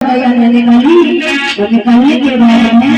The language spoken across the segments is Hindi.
भैया ने निकाली तो निकालने के बाद में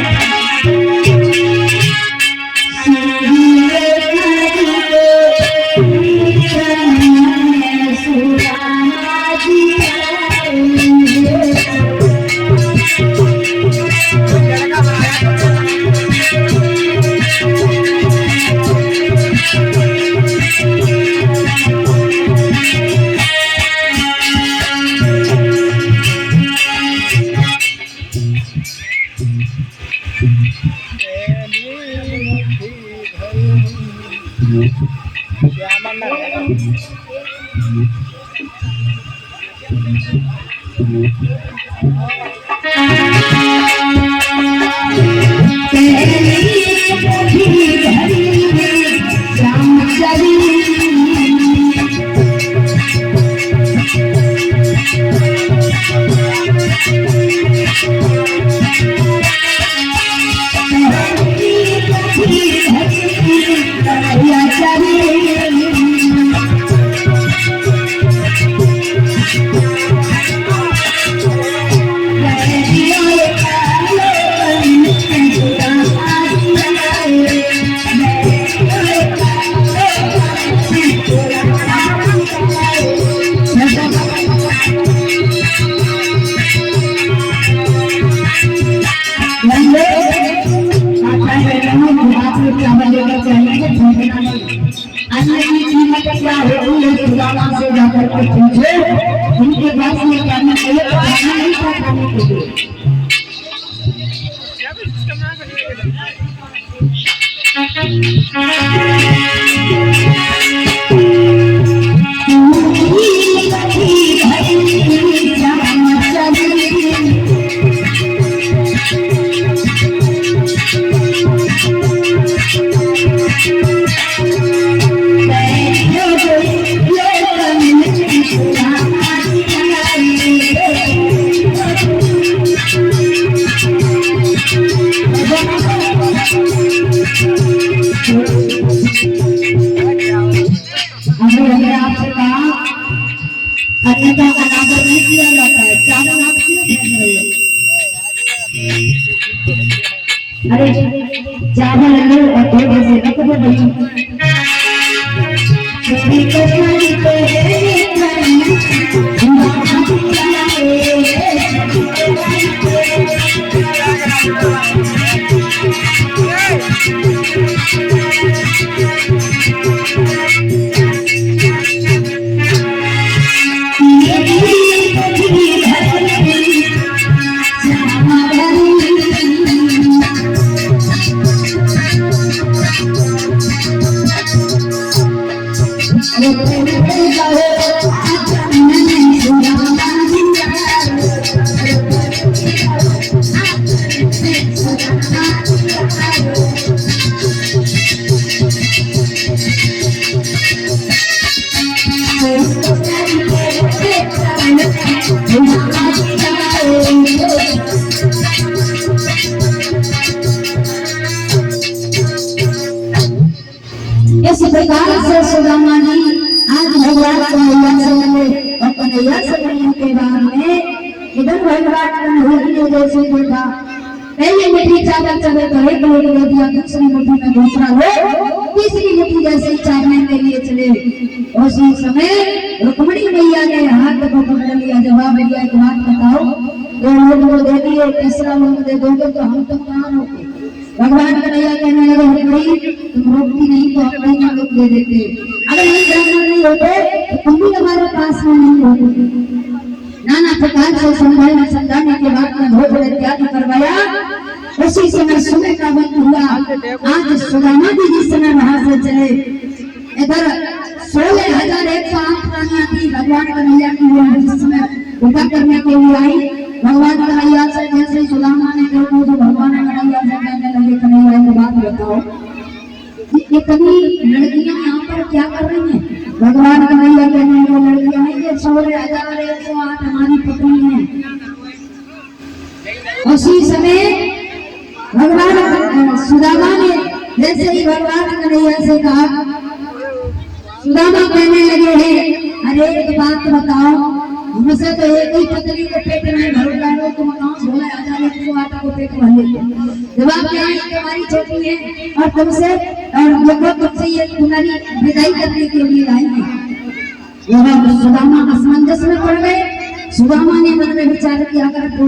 उनके पास में करना चाहिए खाना नहीं था खाने के लिए अन्यथा अनादर नहीं किया जाता है। चावल आप क्यों फेंक रहे हो? अरे चावल लो और थोड़े से रख दो भाई। छोटी कश्मीरी पे इस प्रकार से सुदामा जी आज भगवान कन्हैया से मिले और कन्हैया से मिलने के बाद में इधर भगवान कन्हैया ने जैसे देखा पहले मुट्ठी चावल चले तो एक लोग दे दिया, दूसरी मुट्ठी में दूसरा हो, तीसरी मुट्ठी जैसे चावल के लिए चले उसी समय रुक्मिणी मैया ने हाथ को पकड़ लिया। जवाब भैया एक बात बताओ, दो लोग को दे दिए, तीसरा लोग दे दोगे तो हम तो कहाँ रोके? भगवान कन्हैया कहने लगे भाई तुम रोकती नहीं तो अपने ही लोग दे देते, अगर हम ब्राह्मण नहीं होते तो तुम भी हमारे पास में नहीं होते। नाना प्रकार से समझाने के बाद में भोग इत्यादि करवाया। उसी समय सुबह का वक्त हुआ। आज सुदामा जी जिस समय वहां से चले इधर 16,108 रानियां थी भगवान कन्हैया की जिस समय पूजा करने के लिए आई। भगवान कन्हैया से जैसे सुदामा ने देखो तो भगवान कन्हैया से कहने लगे कन्हैया को बात बताओ ये कभी लड़कियां यहाँ पर क्या कर रही हैं? भगवान कन्हैया कहने लगे लड़कियां नहीं, ये 16,108 हमारी पत्नी है। उसी समय भगवान सुदामा ने जैसे ही भगवान कन्हैया से कहा, सुदामा कहने लगे हैं अरे एक बात बताओ हमसे तो एक ही पत्नी को पेट में भर डालो तुम कहां सोए आजादी को आटा को पेट भर ले जवाब क्या है तुम्हारी छोटी है और तुमसे और लोगों तुमसे ये तुम्हारी विदाई करने के लिए आई है। जब सुदामा असमंजस में पड़ गए, सुदामा ने मन में विचार किया अगर तो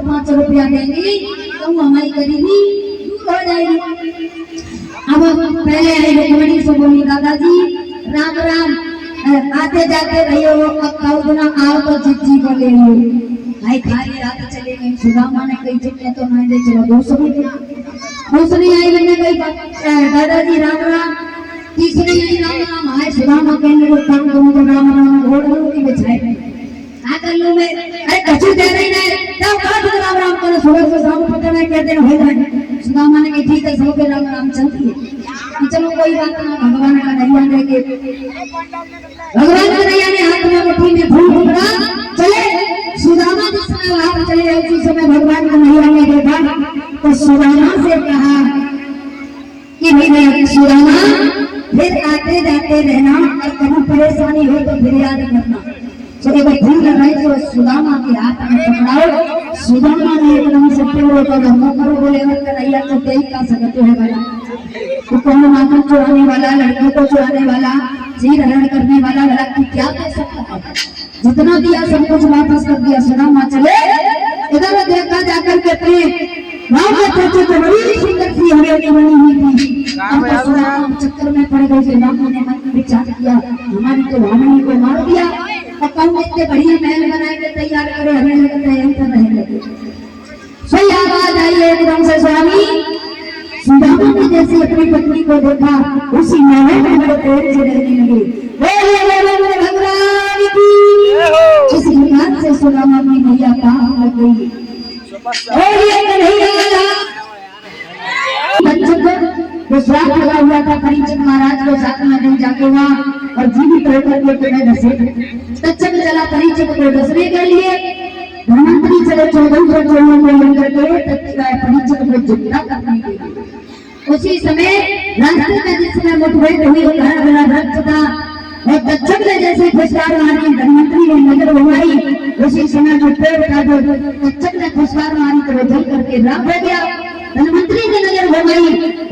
5 रुपया देंगे तो हमारी गरीबी दूर हो जाएगी। अब पहले आई रुक्मणी से बोली दादाजी राम राम आते जाते रहियो कौदना आओ तो चिट्ठी को ले लो। भाई खाली रात चले गई, सुदामा ने कही चिट्ठी तो नहीं दे चलो दूसरी आई मैंने कही दादाजी राम राम, तीसरी आई राम राम। हाय सुदामा कहने को काम को मुझे राम राम घोड़ की बिछाए क्या कर लूं मैं, अरे कछु दे रही नहीं तब कहा राम राम करो सुबह से शाम पता नहीं कहते हो जाए। सुदामा ने कही ठीक है सब राम राम चलती है चलो कोई बात ना, भगवान का नैया लेके भगवान का नैया ने हाथ में मुट्ठी में फूल पकड़ा चले। सुदामा जिस समय हाथ चले उसी समय भगवान का नैया ने देखा तो सुदामा से कहा कि भाई सुदामा फिर आते जाते रहना और कभी परेशानी हो तो फिर याद करना। तो एक फूल लगाए तो सुदामा के हाथ में पकड़ाओ। सुदामा ने एकदम से पेड़ों का धर्म करो बोले कन्हैया तो तेरी का सकते है बना तो कौन माता चुराने वाला, लड़के को चुराने वाला, चीर हरण करने वाला भला की क्या कह सकता है। जितना दिया सब कुछ वापस कर दिया। सुदामा चले इधर देखा जाकर के अपने गाँव में तो बड़ी सुंदर सी हरियाली बनी हुई थी। चक्कर में पड़ गए सुदामा ने मन में विचार किया हमारी तो भावनी को मार दिया और कौन इतने बढ़िया महल बनाए के तैयार करे हमें लगता है यहीं पर रहेंगे। सही आवाज आई एकदम से स्वामी सुदामा ने जैसे अपनी पत्नी को देखा उसी महल में वो पेड़ से रहने लगे। बोले भगवान की इस प्रकार से सुदामा की मैया कहाँ लग गई। वो श्राप लगा हुआ था परीक्षित महाराज को 7वां दिन जाके वहाँ और जीवित होकर के तुम्हें घसे तक्षक चला परीक्षित को घसने के लिए। धनवंतरी चले 1400 चोरों को लेकर के परीक्षित को जिंदा करने के लिए। उसी समय रास्ते में जिस समय मुठभेड़ हुई घर बड़ा वृक्ष था और तक्षक ने जैसे फुसकार मारी धनवंतरी ने नजर घुमाई उसी समय जो पेड़ था जो तक्षक ने फुसकार मारी तो वो जल करके राख हो गया। धनवंतरी ने नजर घुमाई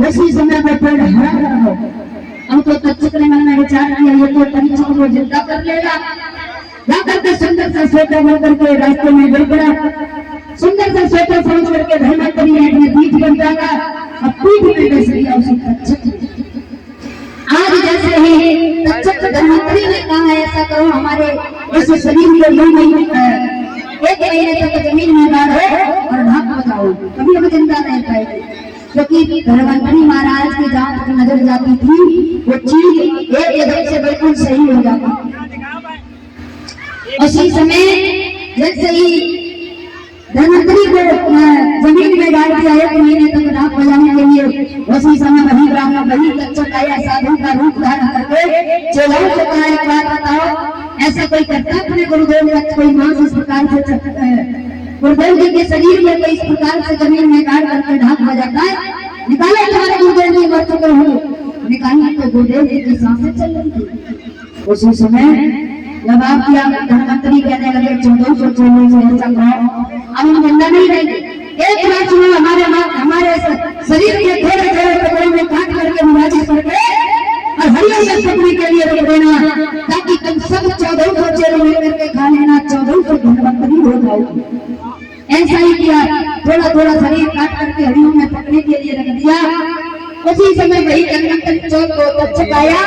उसी समय में पेड़ हरा भरा हो। अब तो तक्षक ने मन में विचार किया ये तो परीक्षित को जिंदा कर लेगा। जाकर के सुंदर सा स्वेटर बन करके रास्ते में गिर पड़ा। सुंदर सा स्वेटर समझ करके धनवंतरी ने अपनी पीठ पर जागा और पीठ में बैठ लिया उसी तक्षक ने। आज जैसे ही तक्षक धनवंतरी ने कहा ऐसा करो हमारे इस शरीर को 2 महीने 1 महीने तक जमीन में गाड़ो और ढाक बजाओ कभी हम जिंदा नहीं पाएंगे। क्योंकि धनवंतरी महाराज की जहाँ तक नजर जाती थी वो चीज एकदम से बिल्कुल सही हो जाती। उसी समय जैसे ही धनवंतरी को जमीन में गाड़ दिया 1 महीने तक ढाक बजाने के लिए उसी समय वही ब्राह्मण वही तक्षक आया साधु का रूप धारण करके चेलाओं से कहा एक बात बताओ ऐसा कोई करता अपने गुरुदेव का कोई मांस इस प्रकार से गुरुदेव जी के शरीर में कोई इस प्रकार से जमीन में गाड़ करके ढाक बजाता है। निकाले तुम्हारे गुरुदेव जी मर चुके हो। निकाली तो गुरुदेव जी की सांसें चल रही थी। उसी समय जब आप किया धनवंतरी कहने लगे 1400 चोरों से ऐसा कहो अब हम जिंदा नहीं रहेंगे। एक रात में हमारे शरीर के थोड़े थोड़े टुकड़े में काट करके विभाजित करके और हरियाणा पकड़ी के लिए रख देना ताकि तुम सब 1400 चोरों में करके खा लेना 1400 धनवंतरी हो जाओगी। ऐसा ही किया थोड़ा थोड़ा शरीर काट करके हरियों में पकड़ने के लिए रख दिया। उसी समय वही धनवंतरी चौक को तक्षक आया